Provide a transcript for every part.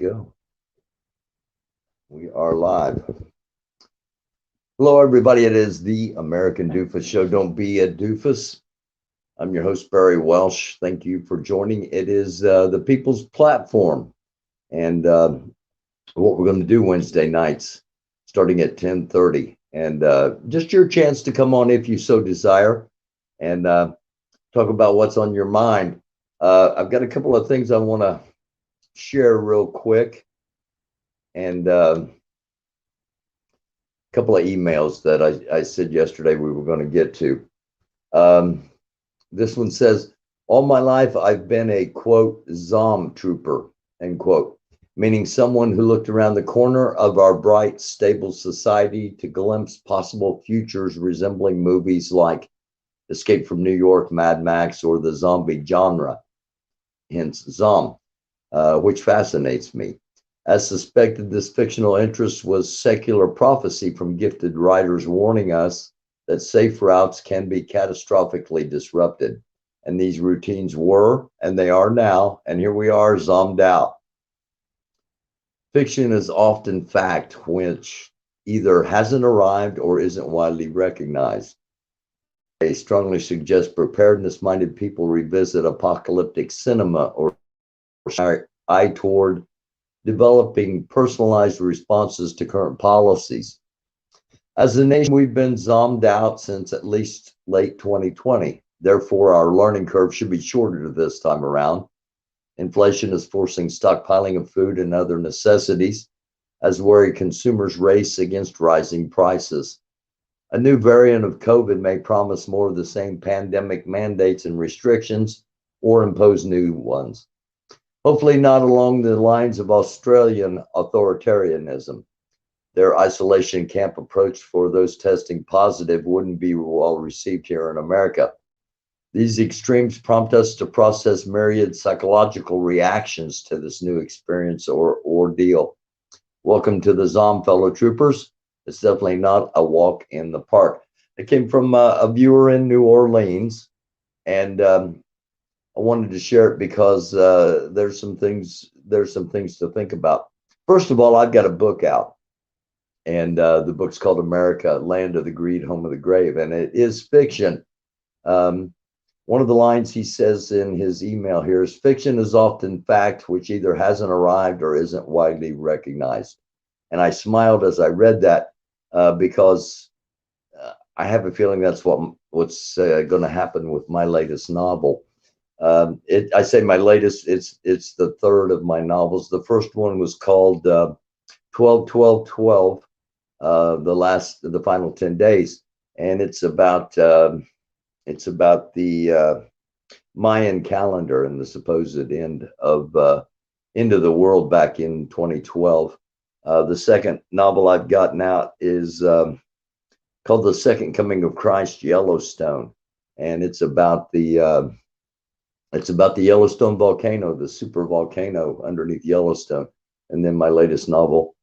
go. We are live. Hello, everybody. It is the American Doofus Show. Don't be a doofus. I'm your host, Barry Welsh. Thank you for joining. It is the People's Platform. And what we're going to do Wednesday nights, starting at 10:30. And just your chance to come on if you so desire and talk about what's on your mind. I've got a couple of things I want to share real quick. And a couple of emails that I said yesterday we were going to get to. This one says, all my life I've been a, quote, Zom trooper, end quote, meaning someone who looked around the corner of our bright, stable society to glimpse possible futures resembling movies like Escape from New York, Mad Max, or the zombie genre, hence Zom, which fascinates me. As suspected, this fictional interest was secular prophecy from gifted writers warning us that safe routes can be catastrophically disrupted. And these routines were, and they are now, and here we are, zommed out. Fiction is often fact which either hasn't arrived or isn't widely recognized. I strongly suggest preparedness-minded people revisit apocalyptic cinema or eye toward developing personalized responses to current policies. As a nation, we've been zommed out since at least late 2020. Therefore, our learning curve should be shorter this time around. Inflation is forcing stockpiling of food and other necessities as worried consumers race against rising prices. A new variant of COVID may promise more of the same pandemic mandates and restrictions or impose new ones. Hopefully not along the lines of Australian authoritarianism. Their isolation camp approach for those testing positive wouldn't be well received here in America. These extremes prompt us to process myriad psychological reactions to this new experience or ordeal. Welcome to the Zom, fellow troopers. It's definitely not a walk in the park. It came from a viewer in New Orleans, and I wanted to share it because there's some things to think about. First of all, I've got a book out, and the book's called America, Land of the Greed, Home of the Grave, and it is fiction. One of the lines he says in his email here is, fiction is often fact which either hasn't arrived or isn't widely recognized. And I smiled as I read that because I have a feeling that's what's going to happen with my latest novel. I say my latest, it's the third of my novels. The first one was called 12-12-12, the final 10 days. And it's about the Mayan calendar and the supposed end of the world back in 2012. The second novel I've gotten out is called The Second Coming of Christ, Yellowstone. And it's about the Yellowstone volcano, the super volcano underneath Yellowstone. And then my latest novel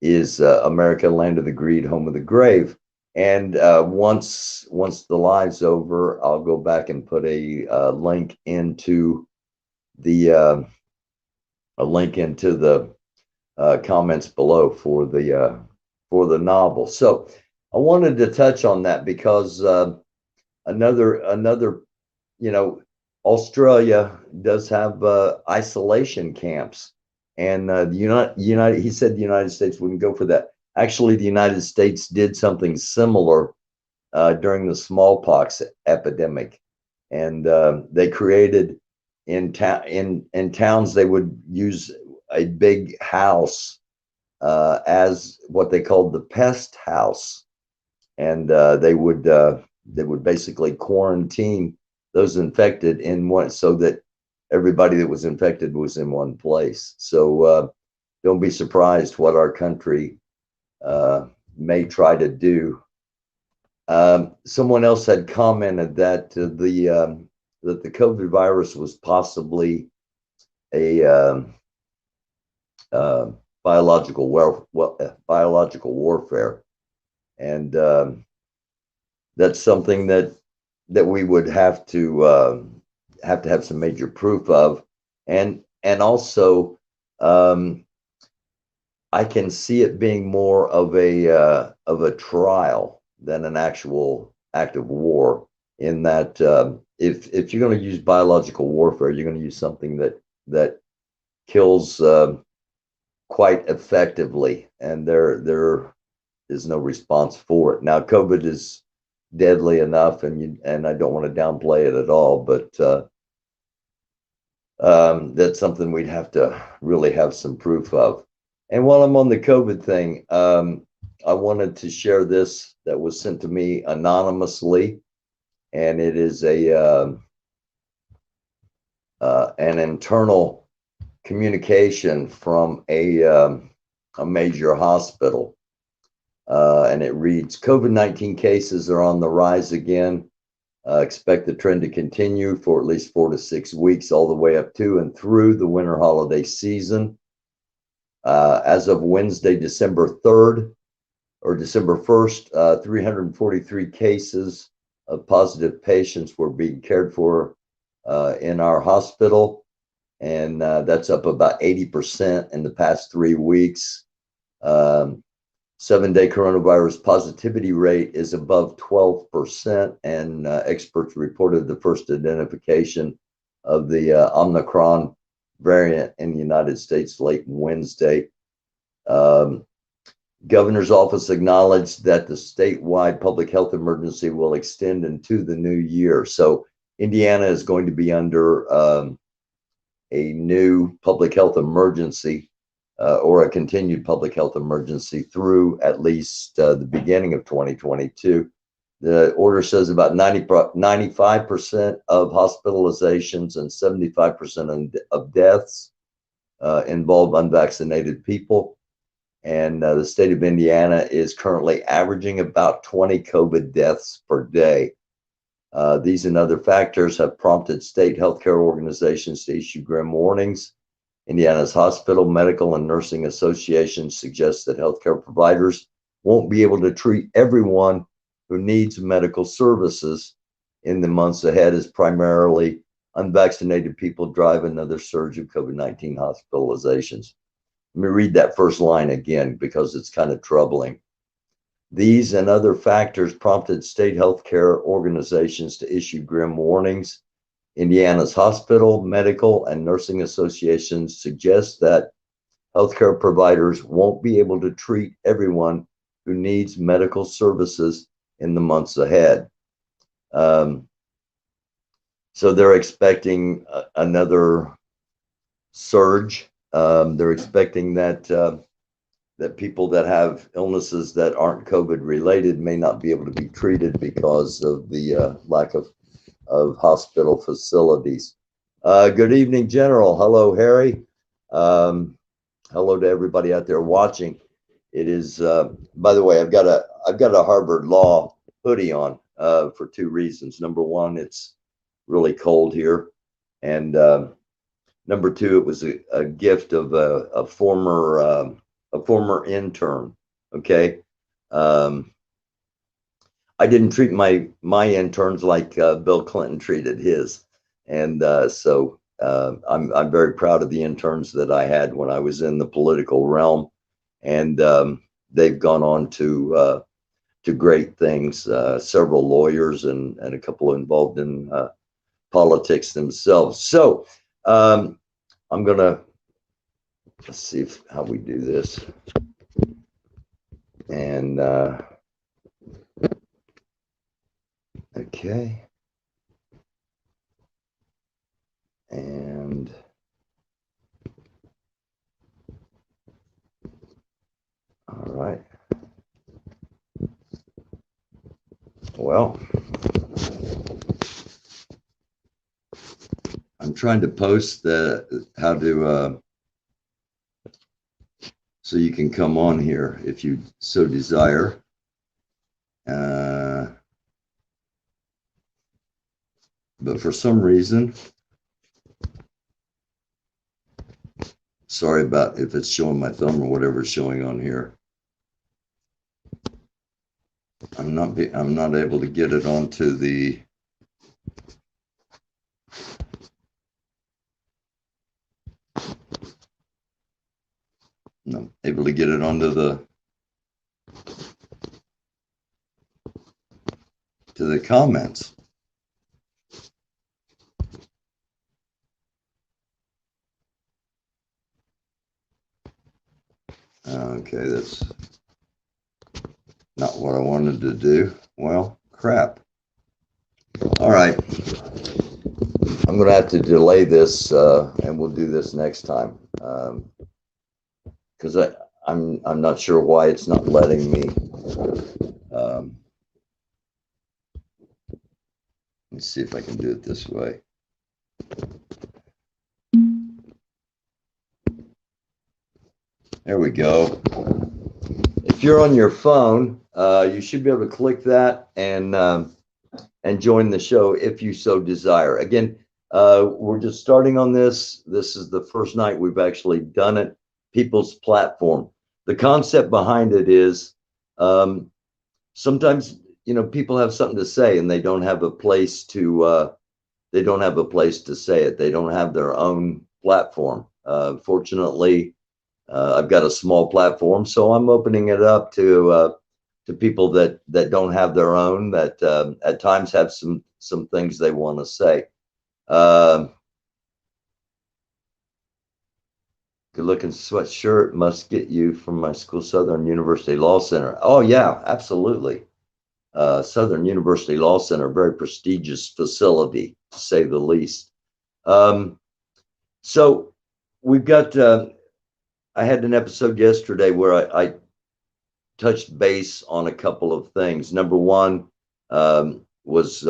is America, Land of the Greed, Home of the Grave. And once the live's over, I'll go back and put a link into the comments below for the novel. So I wanted to touch on that because another Australia does have isolation camps, and he said the United States wouldn't go for that. Actually, the United States did something similar during the smallpox epidemic, and they created in towns they would use a big house as what they called the pest house, and they would basically quarantine those infected in one, so that everybody that was infected was in one place. So don't be surprised what our country may try to do. Someone else had commented that the COVID virus was possibly a biological warfare, and that's something that we would have to have some major proof of. And and also, um, I can see it being more of a trial than an actual act of war. In that, if you're going to use biological warfare, you're going to use something that kills quite effectively, and there is no response for it. Now, COVID is deadly enough, and I don't want to downplay it at all, but that's something we'd have to really have some proof of. And while I'm on the COVID thing, I wanted to share this that was sent to me anonymously, and it is an internal communication from a major hospital, and it reads: COVID-19 cases are on the rise again. Expect the trend to continue for at least 4 to 6 weeks, all the way up to and through the winter holiday season. As of Wednesday, December 3rd or December 1st, 343 cases of positive patients were being cared for in our hospital, and that's up about 80% in the past 3 weeks. 7-day coronavirus positivity rate is above 12%, and experts reported the first identification of the Omicron variant in the United States late Wednesday. Governor's office acknowledged that the statewide public health emergency will extend into the new year. So Indiana is going to be under a new public health emergency, or a continued public health emergency through at least the beginning of 2022. The order says about 95% of hospitalizations and 75% of deaths involve unvaccinated people. And the state of Indiana is currently averaging about 20 COVID deaths per day. These and other factors have prompted state healthcare organizations to issue grim warnings. Indiana's hospital, medical, and nursing associations suggest that healthcare providers won't be able to treat everyone who needs medical services in the months ahead, as primarily unvaccinated people drive another surge of COVID-19 hospitalizations. Let me read that first line again because it's kind of troubling. These and other factors prompted state healthcare organizations to issue grim warnings. Indiana's hospital, medical, and nursing associations suggest that healthcare providers won't be able to treat everyone who needs medical services in the months ahead. So they're expecting another surge. They're expecting that that people that have illnesses that aren't COVID related may not be able to be treated because of the lack of hospital facilities. Good evening, General. Hello, Harry. Hello to everybody out there watching. It is, by the way, I've got a Harvard Law hoodie on for 2 reasons. Number one, it's really cold here, and number two, it was a gift of a former intern. Okay. I didn't treat my interns like Bill Clinton treated his, and so I'm very proud of the interns that I had when I was in the political realm, and they've gone on to great things. Several lawyers and a couple involved in politics themselves. So I'm gonna let's see how we do this, and. Okay. And all right. Well, I'm trying to post how to so you can come on here if you so desire. But for some reason, sorry about if it's showing my thumb or whatever is showing on here. I'm not able to get it onto the I'm able to get it onto the comments. Okay, that's not what I wanted to do. Well, crap. All right. I'm going to have to delay this, and we'll do this next time. Because I'm not sure why it's not letting me. Let's see if I can do it this way. There we go. If you're on your phone, you should be able to click that and join the show if you so desire. Again, we're just starting on this. This is the first night we've actually done it. People's platform. The concept behind it is sometimes people have something to say and they don't have a place to say it. They don't have their own platform. Fortunately, I've got a small platform, so I'm opening it up to people that don't have their own, that at times have some things they want to say. Good looking sweatshirt, must get you from my school, Southern University Law Center. Oh yeah, absolutely. Southern University Law Center, very prestigious facility, to say the least. So we've got, I had an episode yesterday where I touched base on a couple of things. Number one was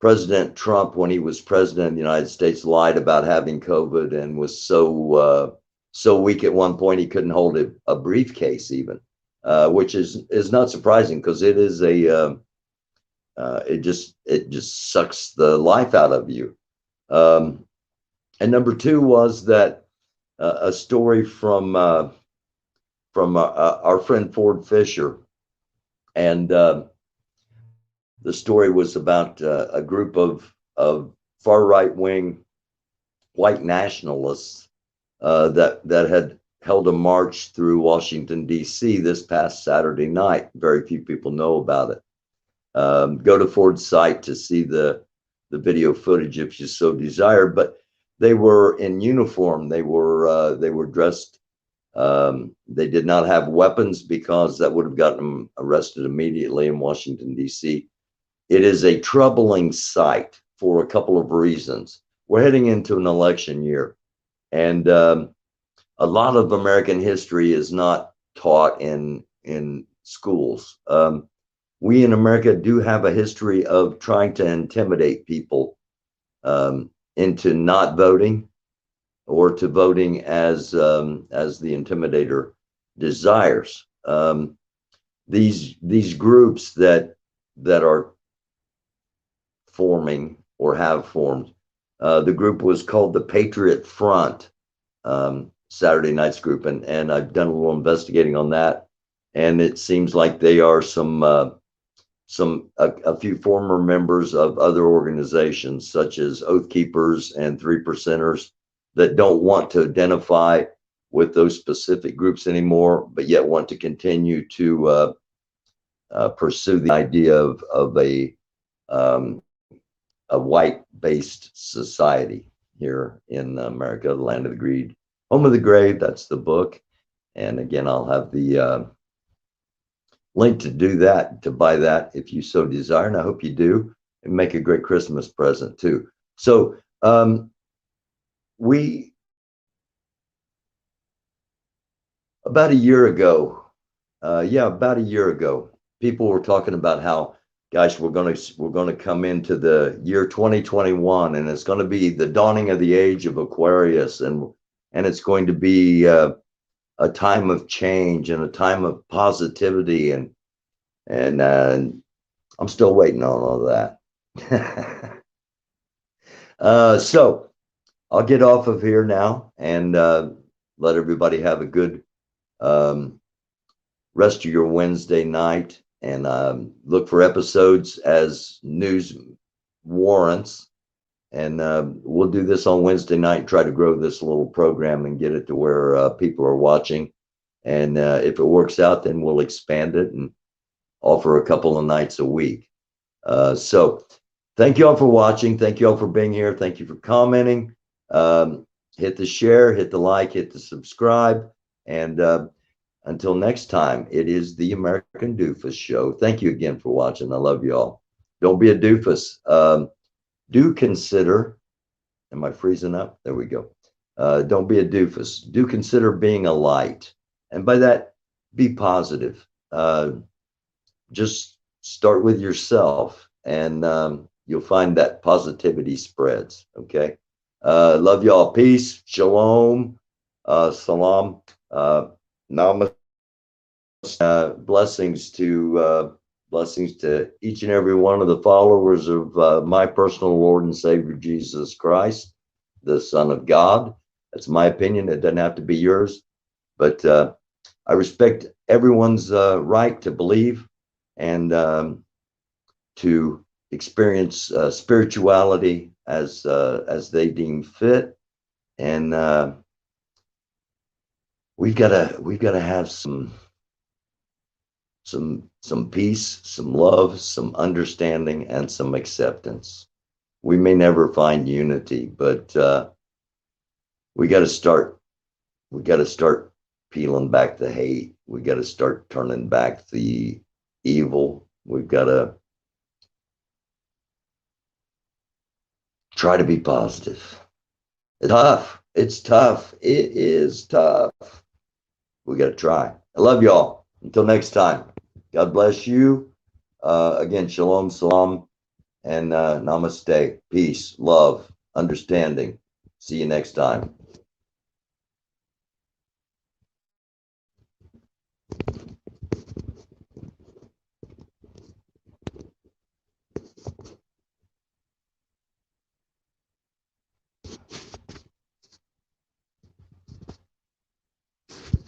President Trump, when he was president of the United States, lied about having COVID and was so weak at one point he couldn't hold a briefcase even, which is not surprising because it is it just sucks the life out of you. And number two was that a story from our friend Ford Fisher, and the story was about a group of far right wing white nationalists that had held a march through Washington, D.C. this past Saturday night. Very few people know about it. Go to Ford's site to see the video footage if you so desire. But they were in uniform. They were dressed. They did not have weapons because that would have gotten them arrested immediately in Washington, D.C. It is a troubling sight for a couple of reasons. We're heading into an election year, and a lot of American history is not taught in schools. We in America do have a history of trying to intimidate people into not voting, or to voting as the intimidator desires. These groups that are forming or have formed. The group was called the Patriot Front, Saturday night's group, and I've done a little investigating on that, and it seems like they are a few former members of other organizations such as Oath Keepers and Three Percenters that don't want to identify with those specific groups anymore, but yet want to continue to pursue the idea of a white-based society here in America, the land of the greed, home of the grave. That's the book. And again, I'll have the link to do that, to buy that if you so desire. And I hope you do, and make a great Christmas present too. So we, about a year ago, people were talking about how, gosh, we're going to come into the year 2021, and it's going to be the dawning of the age of Aquarius, and it's going to be a time of change and a time of positivity, and I'm still waiting on all that. So I'll get off of here now and let everybody have a good rest of your Wednesday night. And look for episodes as news warrants. And we'll do this on Wednesday night, try to grow this little program and get it to where people are watching. And if it works out, then we'll expand it and offer a couple of nights a week. So thank you all for watching. Thank you all for being here. Thank you for commenting. Hit the share, hit the like, hit the subscribe. And until next time, it is the American Doofus Show. Thank you again for watching. I love you all. Don't be a doofus. Do consider, am I freezing up? There we go. Don't be a doofus. Do consider being a light. And by that, be positive. Just start with yourself, and you'll find that positivity spreads. Okay. Love y'all. Peace. Shalom. Salam. Namaste. Blessings to each and every one of the followers of my personal Lord and Savior Jesus Christ, the Son of God. That's my opinion. It doesn't have to be yours, but I respect everyone's right to believe and to experience spirituality as they deem fit. And we've got to have some peace, some love, some understanding, and some acceptance. We may never find unity, but we got to start peeling back the hate. We got to start turning back the evil. We've got to try to be positive. It's tough. It's tough. It is tough. We got to try. I love y'all. Until next time. God bless you. Again, shalom, salam, and namaste. Peace, love, understanding. See you next time.